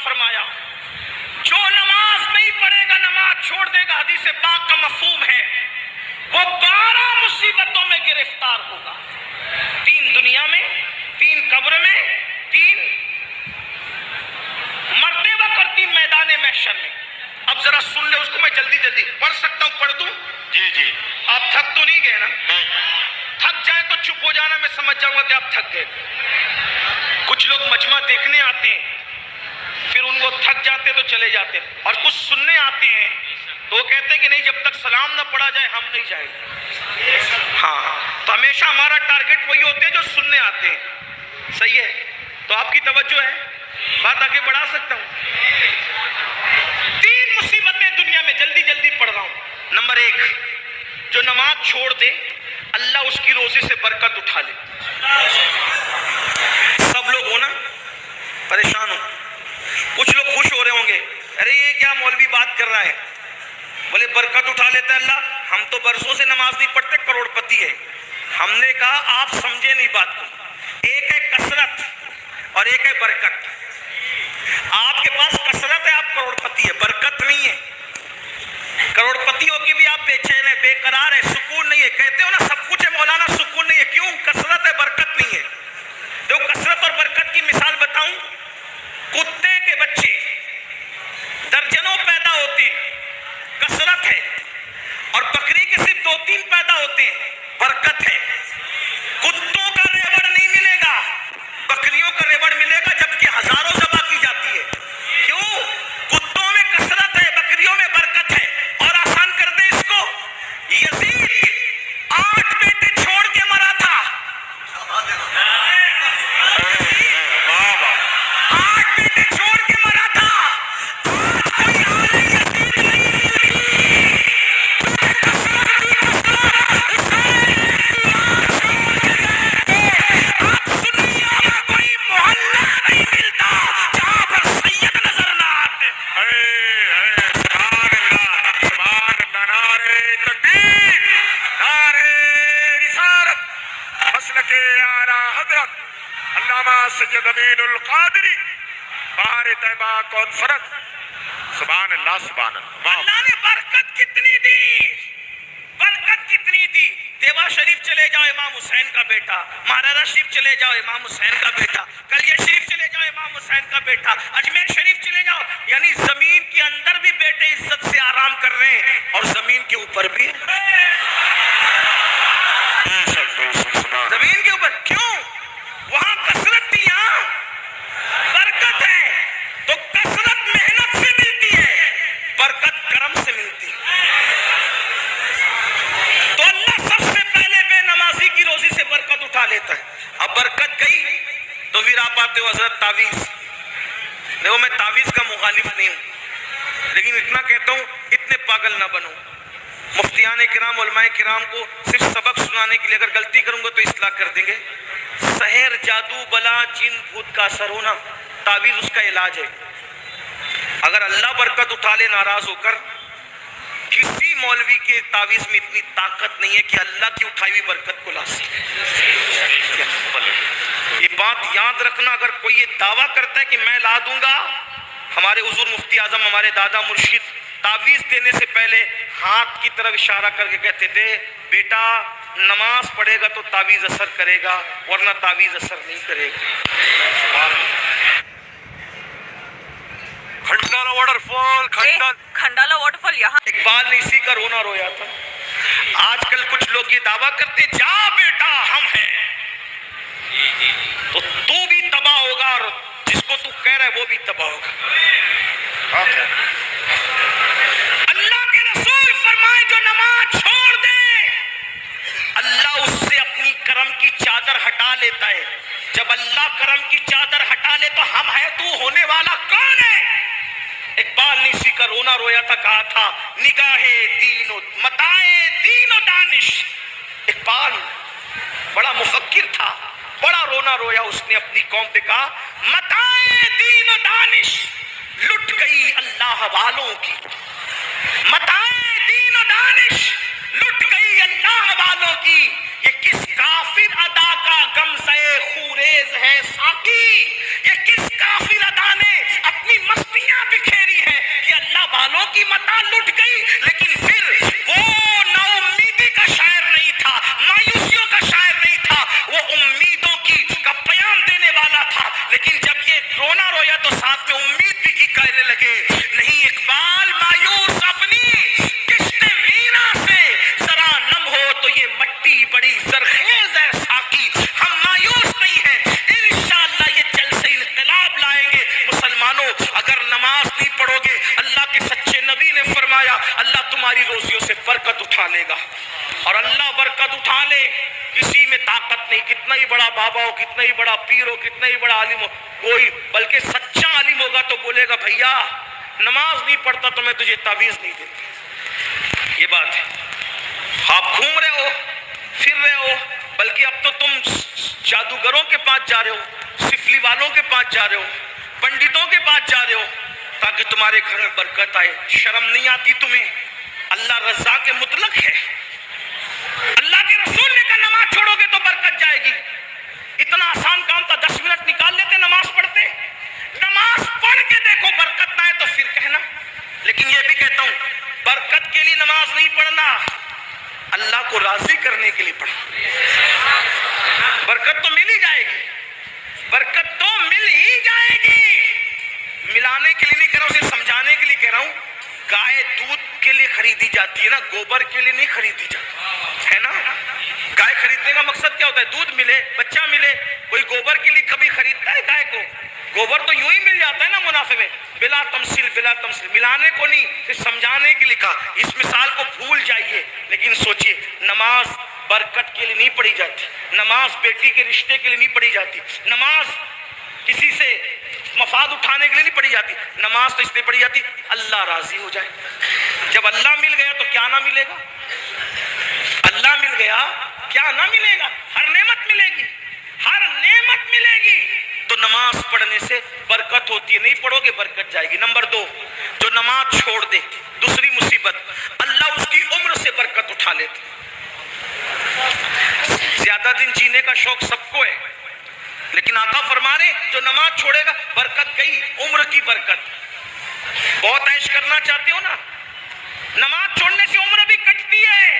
فرمایا جو نماز نہیں پڑھے گا نماز چھوڑ دے گا، حدیث پاک کا مفہوم ہے وہ 12 مصیبتوں میں گرفتار ہوگا، 3 دنیا میں، 3 قبر میں، 3 مرتے وقت اور 3 میدان محشر میں۔ اب ذرا سن لے اس کو، میں جلدی جلدی پڑھ سکتا ہوں، پڑھ دوں؟ جی آپ تھک تو نہیں گئے نا؟ تھک جائے تو چپ ہو جانا، میں سمجھ جاؤں گا کہ آپ تھک گئے۔ کچھ لوگ مجمع دیکھنے آتے ہیں، پھر ان کو تھک جاتے تو چلے جاتے ہیں، اور کچھ سننے آتے ہیں تو وہ کہتے ہیں کہ نہیں جب تک سلام نہ پڑھا جائے ہم نہیں جائیں گے۔ ہاں، تو ہمیشہ ہمارا ٹارگٹ وہی ہوتے ہیں جو سننے آتے ہیں، صحیح ہے؟ تو آپ کی توجہ ہے، بات آگے بڑھا سکتا ہوں؟ 3 مصیبتیں دنیا میں، جلدی جلدی پڑھ رہا ہوں۔ نمبر 1، جو نماز چھوڑ دے اللہ اس کی روزی سے برکت اٹھا لے۔ سب لوگ ہو نا پریشان ہو، کچھ لوگ خوش ہو رہے ہوں گے، ارے یہ کیا مولوی بات کر رہا ہے، بولے برکت اٹھا لیتا ہے اللہ، ہم تو برسوں سے نماز نہیں پڑھتے، کروڑ پتی ہے۔ ہم نے کہا آپ سمجھے نہیں بات کو، ایک ہے کثرت اور ایک ہے برکت۔ آپ کے پاس کثرت ہے، آپ کروڑ پتی ہے، برکت نہیں ہے۔ کروڑ پتیوں کی بھی آپ بے چین ہے، بے قرار ہے، سکون نہیں ہے، کہتے ہو نا سب کچھ ہے مولانا سکون نہیں ہے، کیوں؟ کثرت ہے برکت نہیں ہے۔ تو کثرت اور برکت کی مثال بتاؤں، کتے کے بچے درجنوں پیدا ہوتے ہیں، کثرت ہے، اور بکری کے صرف 2-3 پیدا ہوتے ہیں، برکت ہے۔ کتوں کا ریوڑ نہیں ملے گا، بکریوں کا ریوڑ ملے گا، جبکہ ہزاروں ذبح کی جاتی ہے۔ کیوں؟ کتوں میں کثرت ہے، بکریوں میں برکت ہے۔ اور آسان کر دیں اس کو، یزید 8 بیٹے چھوڑ کے مرا تھا، 8 بیٹے چھوڑ کے مرا تھا۔ آج کوئی آل یزید نہیں کوئی محلہ نہیں ملتا جہاں پر سید نظر نہ آتے۔ سبحان اللہ، سبحان اللہ، نعرہ تکبیر، نعرہ رسالت، مسلک اعلیٰ حضرت علامہ سید امین القادری بہار طیبہ کانفرنس۔ سبحان اللہ، سبحان اللہ۔ اللہ نے برکت کتنی دی، برکت کتنی دی۔ دیوا شریف چلے جاؤ امام حسین کا بیٹا، مہاراجہ شریف چلے جاؤ امام حسین کا بیٹا، کلیہ شریف چلے جاؤ امام حسین کا بیٹا، اجمیر شریف چلے جاؤ، یعنی زمین کے اندر بھی بیٹے عزت سے آرام کر رہے ہیں اور زمین کے اوپر بھی، زمین کے اوپر۔ کیوں؟ وہاں کثرت تھی، یہاں برکت ہے۔ تو کثرت محنت سے ملتی ہے، برکت کرم سے ملتی ہے۔ تو اللہ سب سے پہلے بے نمازی کی روزی سے برکت اٹھا لیتا ہے۔ اب برکت گئی تو پھر آپ آتے ہو حضرت تعویذ۔ دیکھو میں تعویذ کا مخالف نہیں ہوں، لیکن اتنا کہتا ہوں اتنے پاگل نہ بنو۔ مفتیان کرام، علماء کرام کو صرف سبق سنانے کے لیے، اگر غلطی کروں گا تو اصلاح کر دیں گے۔ سحر، جادو، بلا، جن بھوت کا اثر ہونا، تعویذ اس کا علاج ہے۔ اگر اللہ برکت اٹھا لے ناراض ہو کر، کسی مولوی کے تعویذ میں اتنی طاقت نہیں ہے کہ اللہ کی اٹھائی ہوئی برکت کو لا سکے۔ یہ بات یاد رکھنا، اگر کوئی یہ دعویٰ کرتا ہے کہ میں لا دوں گا، ہمارے حضور مفتی اعظم، ہمارے دادا مرشد تعویذ دینے سے پہلے ہاتھ کی طرف اشارہ کر کے کہتے تھے بیٹا نماز پڑھے گا تو تعویذ اثر کرے گا، ورنہ تعویذ اثر نہیں کرے گا۔ Khandala waterfall, Khandala waterfall یہاں۔ اقبال نے اسی کا رونا رویا تھا۔ آج کل کچھ لوگ یہ دعویٰ کرتے جا بیٹا ہم ہیں، تو بھی تباہ ہوگا اور جس کو تو کہہ رہا ہے وہ بھی تباہ ہوگا۔ اللہ کے رسول فرمائے جو نماز چھوڑ دے اللہ اس سے اپنی کرم کی چادر ہٹا لیتا ہے۔ جب اللہ کرم کی چادر ہٹا لے تو ہم ہے تو ہونے والا کون ہے؟ اقبال نے اسی کا رونا رویا تھا، کہا تھا نگاہ دین و متاع دین و دانش۔ اقبال بڑا مفکر تھا، بڑا رونا رویا اس نے اپنی قوم پہ، کہا متاع دین و دانش لٹ گئی اللہ والوں کی، متاع دین و دانش لٹ گئی اللہ والوں کی، یہ کس کافر ادا کا غمزہ خوریز ہے ساقی، یہ کس کافر ادا نے اپنی رونا رویا تو ساتھ میں امید بھی کی کہنے لگے نہیں اقبال مایوس اپنی کشت وینا سے ذرا نم ہو تو یہ مٹی بڑی زرخیز ہے ساقی ہم مایوس نہیں ہیں انشاءاللہ یہ جلسے انقلاب لائیں گے مسلمانوں اگر نماز نہیں پڑھو گے اللہ کے سچے نبی نے فرمایا اللہ تمہاری روزیوں سے برکت اٹھا لے گا اور اللہ برکت اٹھا لے کسی میں طاقت نہیں کتنا ہی بڑا بابا ہو کتنا ہی بڑا پیر ہو کتنا ہی بڑا عالم ہو کوئی بلکہ سچا عالم ہوگا تو بولے گا بھیا نماز نہیں پڑھتا تو میں تجھے تعویذ نہیں دیتا یہ بات ہے آپ گھوم رہے ہو پھر رہے ہو بلکہ اب تو تم جادوگروں کے پاس جا رہے ہو سفلی والوں کے پاس جا رہے ہو پنڈتوں کے پاس جا رہے ہو تاکہ تمہارے گھر میں برکت آئے شرم نہیں آتی تمہیں اللہ رزاق مطلق ہے اللہ کے رسول نے کہا نماز چھوڑو گے تو برکت جائے گی اتنا آسان کام تھا 10 منٹ نکال لیتے نماز پڑھتے نماز پڑھ کے دیکھو برکت نہ آئے تو پھر کہنا لیکن یہ بھی کہتا ہوں برکت کے لیے نماز نہیں پڑھنا اللہ کو راضی کرنے کے لیے پڑھنا برکت تو مل ہی جائے گی برکت تو مل ہی جائے گی ملانے کے لیے نہیں کہہ رہا ہوں اسے سمجھانے کے لیے کہہ رہا ہوں گائے دودھ کے لیے خریدی جاتی ہے نا گوبر کے لیے نہیں خریدی جاتی ہے نا گائے خریدنے کا مقصد کیا ہوتا ہے دودھ ملے بچہ ملے کوئی گوبر کے لیے کبھی خریدتا ہے گائے کو گوبر تو یوں ہی مل جاتا ہے نا منافع میں بلا تمثیل ملانے کو نہیں صرف سمجھانے کے لیے کہا اس مثال کو بھول جائیے لیکن سوچئے نماز برکت کے لیے نہیں پڑھی جاتی نماز بیٹی کے رشتے کے لیے نہیں پڑھی جاتی نماز کسی سے مفاد اٹھانے کے لیے نہیں پڑھی جاتی نماز تو اس لیے پڑھی جاتی اللہ راضی ہو جائے جب اللہ مل گیا تو کیا نہ ملے گا اللہ مل گیا کیا نہ ملے گا ہر نعمت ملے گی ہر نعمت ملے گی تو نماز پڑھنے سے برکت ہوتی ہے نہیں پڑھو گے برکت جائے گی نمبر 2 جو نماز چھوڑ دے دوسری مصیبت اللہ اس کی عمر سے برکت اٹھا لیتے زیادہ دن جینے کا شوق سب کو ہے لیکن آقا فرما رہے جو نماز چھوڑے گا برکت گئی عمر کی برکت بہت عیش کرنا چاہتے ہو نا نماز چھوڑنے سے عمر بھی کٹتی ہے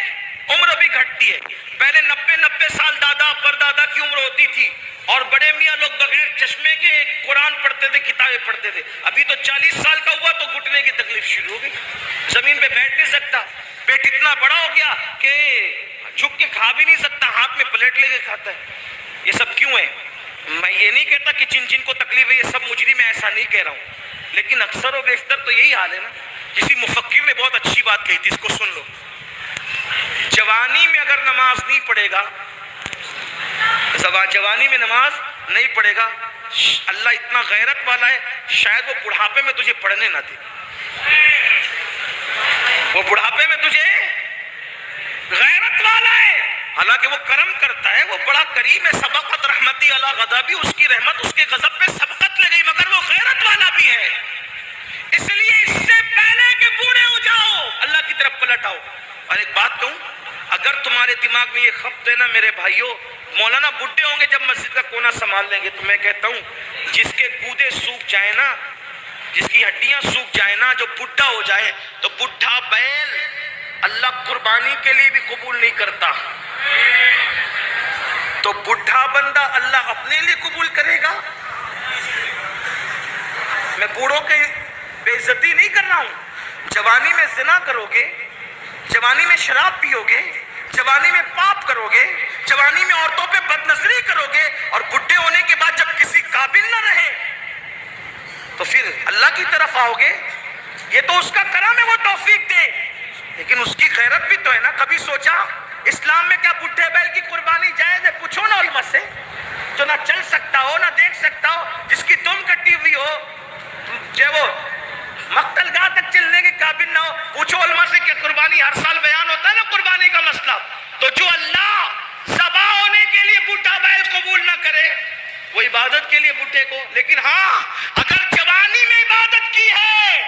عمر بھی گھٹتی ہے پہلے 90 سال دادا پردادا کی عمر ہوتی تھی اور بڑے میاں لوگ بغیر چشمے کے قرآن پڑھتے تھے کتابیں پڑھتے تھے ابھی تو 40 سال کا ہوا تو گھٹنے کی تکلیف شروع ہو گئی زمین پہ بیٹھ نہیں سکتا پیٹ اتنا بڑا ہو گیا کہ جھک کے کھا بھی نہیں سکتا ہاتھ میں پلیٹ لے کے کھاتا ہے یہ سب کیوں ہے میں یہ نہیں کہتا کہ جن جن کو تکلیف ہے یہ سب مجرم میں ایسا نہیں کہہ رہا ہوں لیکن اکثر و بیشتر تو یہی حال ہے نا کسی مفکر نے بہت اچھی بات کہی تھی اس کو سن لو جوانی میں اگر نماز نہیں پڑھے گا جوانی میں نماز نہیں پڑھے گا اللہ اتنا غیرت والا ہے شاید وہ بڑھاپے میں تجھے پڑھنے نہ دے وہ بڑھاپے میں تجھے غیرت والا ہے حالانکہ وہ کرم کرتا ہے وہ بڑا کریم ہے سبقت رحمتی علی غضبی اس کی رحمت اس کے غضب پہ سبقت لے گئی مگر وہ غیرت والا بھی ہے اس لیے اس سے پہلے کہ بوڑھے ہو جاؤ اللہ کی طرف پلٹ آؤ اور ایک بات کہوں اگر تمہارے دماغ میں یہ خبط ہے نا میرے بھائیوں مولانا بڈھے ہوں گے جب مسجد کا کونا سنبھال لیں گے تو میں کہتا ہوں جس کے گودے سوکھ جائیں نا جس کی ہڈیاں سوکھ جائیں نا جو بڈھا ہو جائے تو بڈھا بیل اللہ قربانی کے لیے بھی قبول نہیں کرتا تو بڈھا بندہ اللہ اپنے لیے قبول کرے گا میں بوڑھوں کی بے عزتی نہیں کر رہا ہوں جوانی میں زنا کرو گے جوانی میں شراب پیو گے جوانی میں پاپ کرو گے جوانی میں عورتوں پہ بد نظری کرو گے اور بڈھے ہونے کے بعد جب کسی قابل نہ رہے تو پھر اللہ کی طرف آؤ گے یہ تو اس کا کرم ہے وہ توفیق دے لیکن اس کی غیرت بھی تو ہے نا کبھی سوچا اسلام میں کیا بڈھے بیل کی قربانی جائز ہے پوچھو نا علماء سے جو نہ چل سکتا ہو نہ دیکھ سکتا ہو جس کی دم کٹی ہوئی ہو جو وہ مقتل گاہ تک چلنے کے قابل نہ ہو پوچھو علماء سے کہ قربانی ہر سال بیان ہوتا ہے نا قربانی کا مسئلہ تو جو اللہ ذبح ہونے کے لیے بڈھا بیل قبول نہ کرے وہ عبادت کے لیے بڈھے کو لیکن ہاں اگر جوانی میں عبادت کی ہے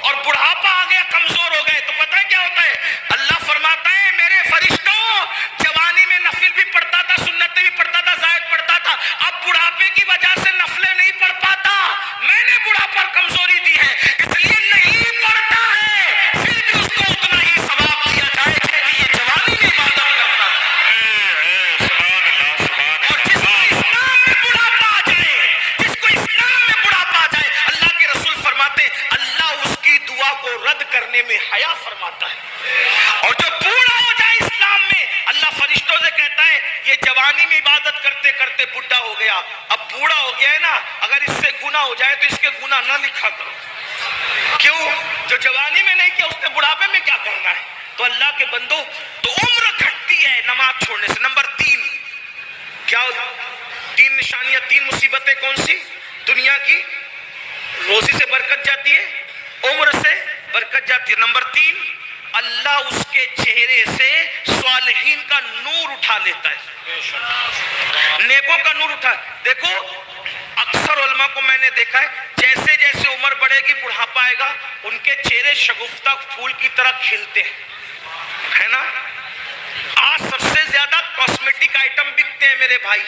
اور بڑھاپا آ گیا کمزور ہو گئے تو پتہ ہے کیا ہوتا ہے اللہ فرماتا ہے میرے فرشتوں جوانی میں نفل بھی پڑھتا تھا سنتیں بھی پڑھتا تھا زائد پڑھتا تھا اب بڑھاپے کی وجہ سے نفلیں نہیں پڑھ پاتا میں نے بڑھاپا کمزوری دی ہے اس لیے نہیں پڑھتا ہے پھر بھی اس کو اتنا ہی ثواب دیا جائے کہ یہ جوانی میں عبادت کرتا تھا اور جس کو اسلام میں بڑھاپا آ جائے جس کو اسلام کرنے میں حیا فرماتا ہے. اور جو بوڑھا ہو جائے اسلام میں, اللہ فرشتوں سے کہتا ہے یہ جوانی میں عبادت کرتے کرتے بڈھا ہو گیا, اب بوڑھا ہو گیا ہے نا, اگر اس سے گناہ ہو جائے تو اس کے گناہ نہ لکھا کرو. کیوں؟ جو جوانی میں نہیں کیا اس نے بڑھاپے میں کیا کرنا ہے. تو اللہ کے بندو, تو عمر گھٹتی ہے نماز چھوڑنے سے. نمبر 3 کیا؟ 3 نشانیاں, 3 مصیبتیں کون سی؟ دنیا کی روزی سے برکت جاتی ہے, عمر سے برکت جاتی ہے. نمبر 3, اللہ اس کے چہرے سے صالحین کا نور اٹھا لیتا ہے, نیکوں کا نور اٹھا. دیکھو اکثر علماء کو میں نے دیکھا ہے, جیسے جیسے عمر بڑھے گی بڑھاپا آئے گا, ان کے چہرے شگفتہ پھول کی طرح کھلتے ہیں, ہے نا. آج سب سے زیادہ کاسمیٹک آئٹم بکتے ہیں میرے بھائی.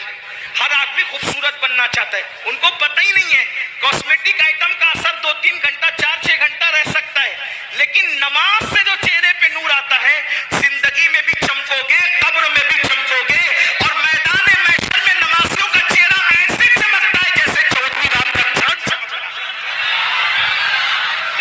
ہر آدمی خوبصورت بننا چاہتا ہے, ان کو پتہ ہی نہیں ہے کاسمیٹک آئٹم کا اثر 2-3 گھنٹہ 4-6 گھنٹہ رہ سکتا ہے, لیکن نماز سے جو چہرے پہ نور آتا ہے, زندگی میں بھی چمکو گے, قبر میں بھی چمکو گے, اور میدان محشر میں نمازیوں کا چہرہ ایسے چمکتا ہے جیسے چودھویں رام کا چاند چمکتا ہے.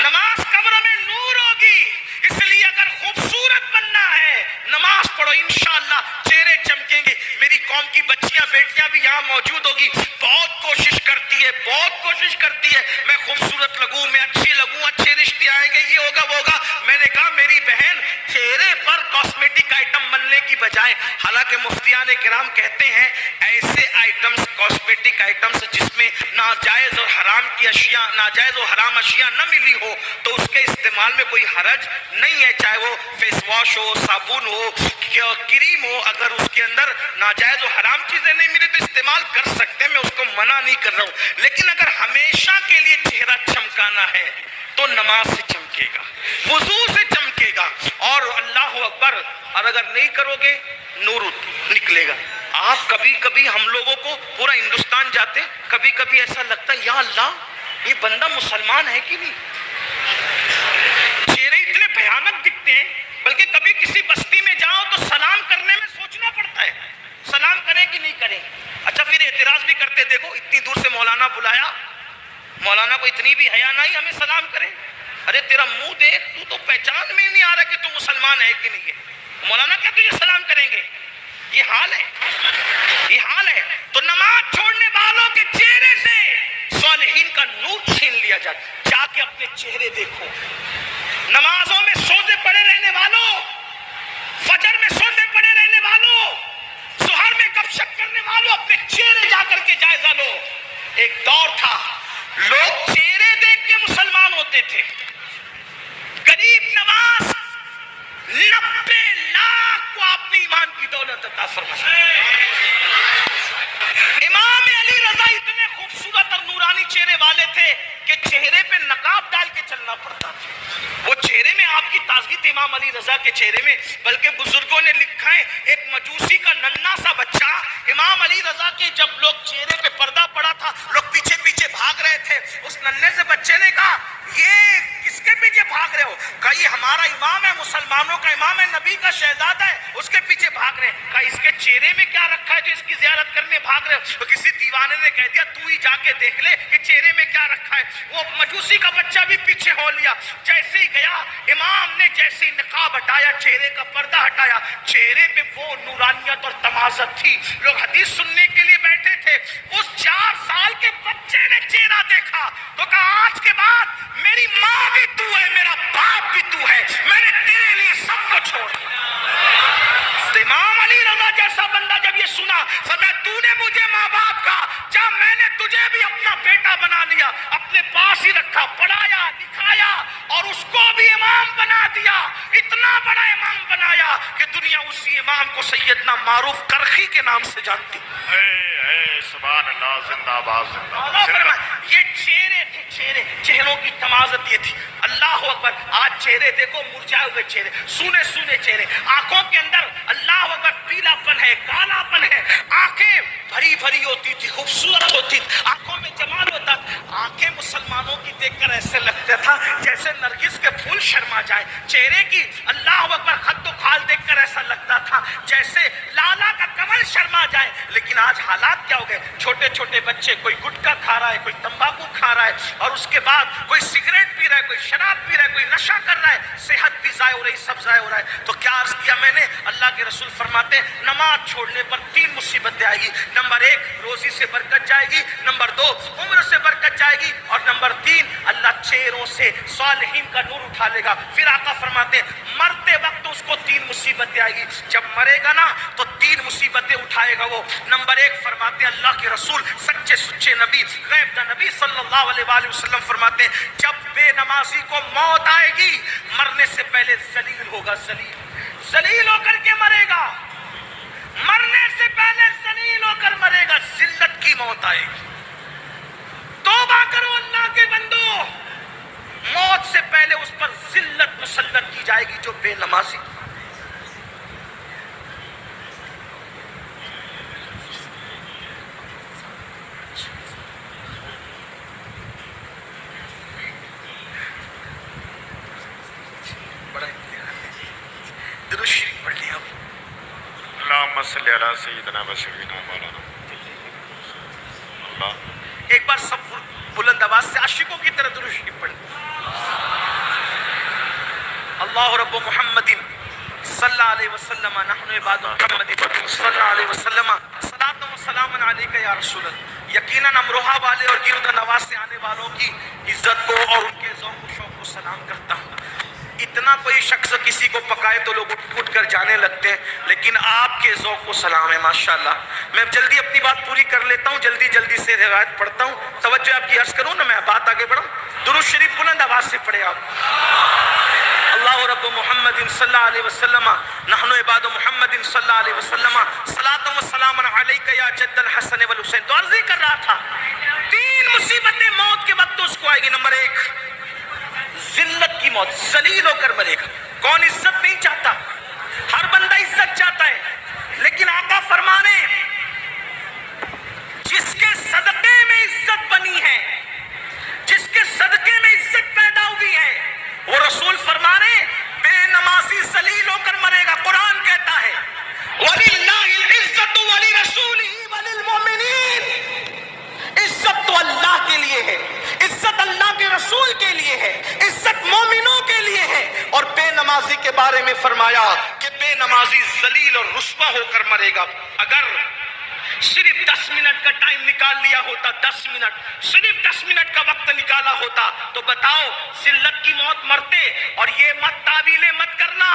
نماز قبر میں نور ہوگی, اس لیے اگر خوبصورت بننا ہے نماز پڑھو, انشاءاللہ چہرے چمکیں گے. میری قوم کی بچیاں بیٹیاں بھی یہاں موجود ہوگی, بہت کوشش کرتی ہے, بہت کوشش کرتی ہے میں خوبصورت لگوں, میں اچھی لگوں, اچھے رشتے آئیں گے, یہ ہوگا وہ ہوگا. میں نے کہا میری بہن, چہرے پر کاسمیٹک آئٹم بننے کی بجائے, حالانکہ مفتیان کرام کہتے ہیں ایسے آئٹمز, کاسمیٹک آئٹمز جس میں ناجائز اور حرام کی اشیاء, ناجائز اور حرام اشیاء نہ ملی ہو, تو اس کے استعمال میں کوئی حرج نہیں ہے. چاہے وہ فیس واش ہو, صابن ہو, کریم ہو, اگر اس کے اندر ناجائز و حرام چیزیں نہیں ملی تو استعمال کر سکتے ہیں, میں اس کو منع نہیں کر رہا ہوں. لیکن اگر ہمیشہ کے لیے چہرہ چمکانا ہے تو نماز سے چمکے گا, وضو سے چمکے گا, اور اللہ اکبر. اور اگر نہیں کرو گے نور نکلے گا. آپ کبھی کبھی ہم لوگوں کو, پورا ہندوستان جاتے, کبھی کبھی ایسا لگتا ہے یا اللہ یہ بندہ مسلمان ہے کہ نہیں. چہرے اتنے بھیانک دکھتے ہیں, بلکہ کبھی کسی بستی میں جاؤ تو سلام کرنے میں سوچنا پڑتا ہے, سلام کریں کہ نہیں کریں. اچھا پھر اعتراض بھی کرتے, دیکھو اتنی دور سے مولانا بلایا, مولانا کو اتنی بھی حیا نہیں ہمیں سلام کریں. ارے تیرا منہ دیکھ, تو پہچان میں نہیں آ رہا کہ تو مسلمان ہے کہ نہیں ہے. مولانا کیا تجھے سلام کریں گے؟ یہ حال ہے, یہ حال ہے. تو نماز چھوڑنے والوں کے چہرے سے صالحین کا نور چھین لیا جاتا. جا کے اپنے چہرے دیکھو. نمازوں میں سوتے پڑے رہنے والوں, فجر میں سوتے پڑے رہنے والوں, ظہر میں گپ شپ کرنے والوں, اپنے چہرے جا کر کے جائزہ لو. ایک دور تھا لوگ چہرے دیکھ کے مسلمان ہوتے تھے. غریب نواز 90 لاکھ کو آپ نے ایمان کی دولت عطا فرمائی. امام علی رضا اتنے خوبصورت اور نورانی چہرے والے تھے کہ چہرے پہ نقاب ڈال کے چلنا پڑتا تھا. وہ چہرے میں آپ کی تازگی تھی امام علی رضا کے چہرے میں. بلکہ بزرگوں نے لکھا ہے ایک مجوسی کا ننھا سا بچہ امام علی رضا کے, جب لوگ چہرے پہ پردہ پڑا تھا, لوگ پیچھے پیچھے بھاگ رہے تھے. اس ننھے سے بچے نے کہا یہ کس کے پیچھے بھاگ رہے ہو؟ کہا یہ ہمارا امام ہے, مسلمانوں کا امام ہے, نبی کا شہزادہ ہے, اس کے پیچھے بھاگ رہے ہیں. کہا اس کے چہرے میں کیا رکھا ہے جو اس کی زیارت کرنے بھاگ رہے ہو؟ تو کسی دیوانے نے کہہ دیا تو ہی جا کے دیکھ لے کہ چہرے میں کیا رکھا ہے. وہ مجوسی کا بچہ بھی پیچھے ہو لیا. جیسے ہی گیا, امام نے جیسے ہی نقاب ہٹایا, چہرے کا پردہ ہٹایا, چہرے پہ وہ نورانیت اور تمازت تھی. لوگ حدیث سننے کے لیے بیٹھے تھے. اس 4 سال کے بچے نے چہرہ دیکھا تو کہا آج کے بعد میری ماں بھی تو ہے, میرا باپ بھی تو ہے, میں نے تیرے لیے سب کو چھوڑ دیا. امام علی رضا جیسا بندہ جب یہ سنا, فرمایا تو نے مجھے ماں باپ کا, جا میں نے تجھے بھی اپنا بیٹا بنا لیا, اپنے پاس ہی رکھا, پڑھایا لکھایا اور اس کو بھی امام بنا دیا. اتنا بڑا امام بنایا کہ دنیا اسی امام کو سیدنا معروف کرخی کے نام سے جانتی. سبحان اللہ, زندہ باد, زندہ. یہ چہرے تھے, چہرے, چہروں کی تمازت یہ تھی. اللہ اکبر. آج چہرے دیکھو مرجھائے ہوئے چہرے, سونے سونے چہرے, آنکھوں کے اندر اللہ اکبر پیلا پن ہے, کالا پن ہے. آنکھیں بھری بھری ہوتی تھی, خوبصورت ہوتی تھی, آنکھوں میں جمال ہوتا تھا. آنکھیں مسلمانوں کی دیکھ کر ایسے لگتا تھا جیسے نرگس کے پھول شرما جائے. چہرے کی اللہ اکبر خط و خال دیکھ کر ایسا لگتا تھا جیسے لالا کا کمل شرما جائے. لیکن آج حالات کیا ہو گئے, چھوٹے چھوٹے بچے, کوئی گٹکا کھا رہا ہے, کوئی تمباکو کھا رہا رہا ہے اور اس کے بعد کوئی سگریٹ پی رہا ہے, کوئی شراب پی رہا ہے, کوئی نشہ کر رہا ہے, صحت بھی ضائع ہو رہی, سب ضائع ہو رہا ہے. تو کیا عرض کیا میں نے, اللہ کے رسول فرماتے ہیں نماز چھوڑنے پر 3 مصیبتیں آئے گی. نمبر 1 روزی سے برکت جائے گی, نمبر 2 عمر سے برکت جائے گی, اور نمبر 3 اللہ چہروں سے صالحین کا نور اٹھا لے گا. پھر آقا فرماتے ہیں مرتے وقت اس کو 3 مصیبتیں آئے گی. جب مرے گا نا تو 3 مصیبتیں اٹھائے گا وہ. نمبر 1 فرماتے ہیں اللہ کے رسول سچے سچے نبی غیب کا نبی صلی اللہ علیہ وآلہ وسلم فرماتے ہیں جب بے نمازی کو موت آئے گی مرنے سے پہلے ذلیل ہوگا, ذلیل ہو کر کے مرے گا, مرنے سے پہلے ذلیل ہو کر مرے گا, ذلت کی موت آئے گی. توبہ کرو اللہ کے بندو, موت سے پہلے اس پر ذلت مسلط کی جائے گی جو بے نمازی. درود شریف پڑھ لیا. اللهم صل على سيدنا وسيدنا مولانا اللہ. ایک بار سب بلند آواز سے عاشقوں کی طرح درود شریف پڑھ. اللہ رب محمد صلی اللہ علیہ وسلم نحن عباد محمد صلی اللہ علیہ وسلم صلاۃ و سلام علیک یا رسول اللہ. یقیناً امروہہ والے اور گرد نواز سے آنے والوں کی عزت کو اور ان کے ذوق و شوق کو سلام کرتا ہوں. اتنا کوئی شخص کسی کو پکائے تو لوگ اٹھ کر جانے لگتے ہیں, لیکن آپ کے ذوق کو سلام ہے ماشاءاللہ. میں جلدی اپنی بات پوری کر لیتا ہوں, جلدی سے روایت پڑھتا ہوں. توجہ آپ کی عرض کروں نا, میں بات آگے بڑھوں. درود شریف بلند آواز سے پڑھے آپ. اللہ رب محمد صلی اللہ علیہ وسلم نحن عباد محمد صلی اللہ علیہ وسلم صلاۃ و سلام علیک یا جد الحسن والحسین. تو عرض ہی کر رہا تھا 3 مصیبتیں موت کے وقت اس کو آئے گی. نمبر 1 ذلت کی موت, ذلیل ہو کر مرے گا. کون عزت نہیں چاہتا؟ ہر بندہ عزت چاہتا ہے, لیکن آقا فرمانے جس کے صدقے میں عزت بنی ہے, جس کے صدقے میں عزت پیدا ہوئی ہے, وہ رسول فرمانے بے نمازی ذلیل ہو کر مرے گا. قرآن کہتا ہے وَلِلَّهِ الْعِزَّةُ وَلِرَسُولِهِ وَلِلْمُؤْمِنِينَ. عزت تو اللہ کے لیے ہے, عزت اللہ کے رسول کے لیے ہے, عزت مومنوں کے لیے ہے. اور بے نمازی کے بارے میں فرمایا کہ بے نمازی ذلیل اور رسوا ہو کر مرے گا. اگر صرف 10 منٹ کا ٹائم نکال لیا ہوتا, 10 منٹ, صرف 10 منٹ کا وقت نکالا ہوتا تو بتاؤ ذلت کی موت مرتے. اور یہ مت تعویلیں مت کرنا,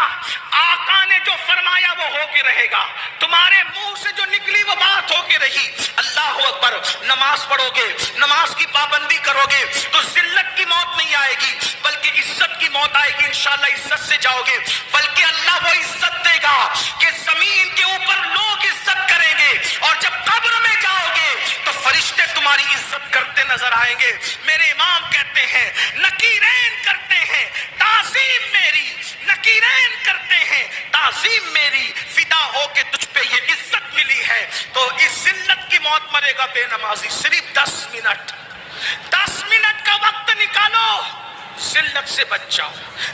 آقا نے جو فرمایا وہ ہو کے رہے گا. تمہارے منہ سے جو نکلی وہ بات ہو کے رہی. اللہ اکبر. نماز پڑھو گے, نماز کی پابندی کرو گے تو ذلت کی موت نہیں آئے گی بلکہ عزت کی موت آئے گی. انشاءاللہ عزت سے جاؤ گے, بلکہ اللہ وہ عزت دے گا کہ زمین کے اوپر لوگ عزت کریں گے, اور جب قبر میں جاؤ گے تو فرشتے تمہاری عزت کرتے نظر آئیں گے. میرے امام کہتے ہیں نکیرین کرتے ہیں تعظیم میری, نکیرین کرتے ہیں تعظیم میری, فدا ہو کے تجھ پہ یہ عزت ملی ہے. تو اس ذلت کی موت مرے گا بے نمازی. صرف 10 منٹ, 10 منٹ کا وقت نکالو, ذلت سے بچ جاؤ,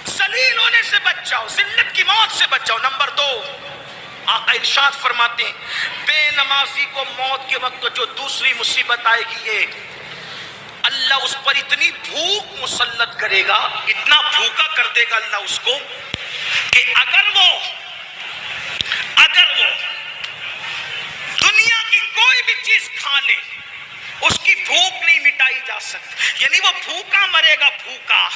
ذلیل ہونے سے بچ جاؤ, ذلت کی موت سے بچ جاؤ. نمبر 2 آقا ارشاد فرماتے ہیں بے نمازی کو موت کے وقت جو دوسری مصیبت آئے گی, یہ اللہ اس پر اتنی بھوک مسلط کرے گا, اتنا بھوکا کر دے گا اللہ اس کو کہ اگر وہ دنیا کی کوئی بھی چیز کھا لے اس کی بھوک نہیں مٹائی جا سکتی. یعنی وہ بھوکا مرے گا, بھوکا.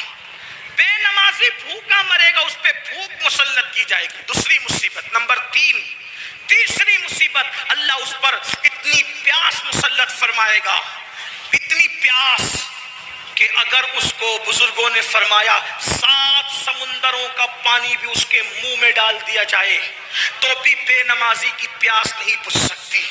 بے نمازی بھوکا مرے گا, اس پہ بھوک مسلط کی جائے گی. دوسری مصیبت. نمبر 3 تیسری مصیبت, اللہ اس پر اتنی پیاس مسلط فرمائے گا, اتنی پیاس کہ اگر اس کو بزرگوں نے فرمایا 7 سمندروں کا پانی بھی اس کے منہ میں ڈال دیا جائے تو بھی بے نمازی کی پیاس نہیں بجھ سکتی.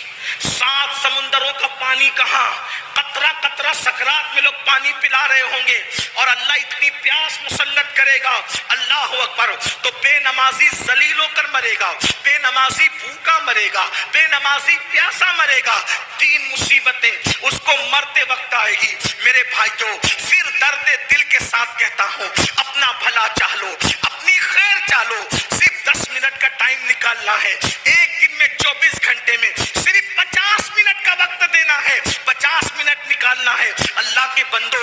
7 سمندروں کا پانی کہاں, قطرہ قطرہ سکرات میں لوگ پانی پلا رہے ہوں گے, اور اللہ اتنی پیاس مسلط کرے گا. اللہ اکبر. تو بے نمازی ذلیل ہو کر مرے گا, بے نمازی بھوکا مرے گا, بے نمازی پیاسا مرے گا. 3 مصیبتیں اس کو مرتے وقت آئے گی. میرے بھائیوں, پھر درد دل کے ساتھ کہتا ہوں اپنا بھلا چاہ لو, اپنی خیر چاہ لو. صرف 10 منٹ کا ٹائم نکالنا ہے. ایک دن میں 24 گھنٹے میں صرف 50 منٹ کا وقت دینا ہے, 50 منٹ نکالنا ہے. اللہ کے بندو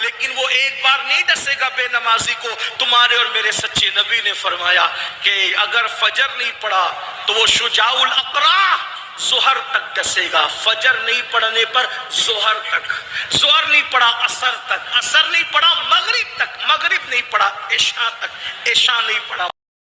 لیکن وہ ایک بار نہیں ڈسے گا بے نمازی کو۔ تمہارے اور میرے سچے نبی نے فرمایا کہ اگر فجر نہیں پڑا تو وہ شجاع الاقرع ظہر تک ڈسے گا، فجر نہیں پڑھنے پر ظہر تک، ظہر نہیں پڑا عصر تک، عصر نہیں پڑا مغرب تک، مغرب نہیں پڑا عشاء تک، عشاء نہیں پڑا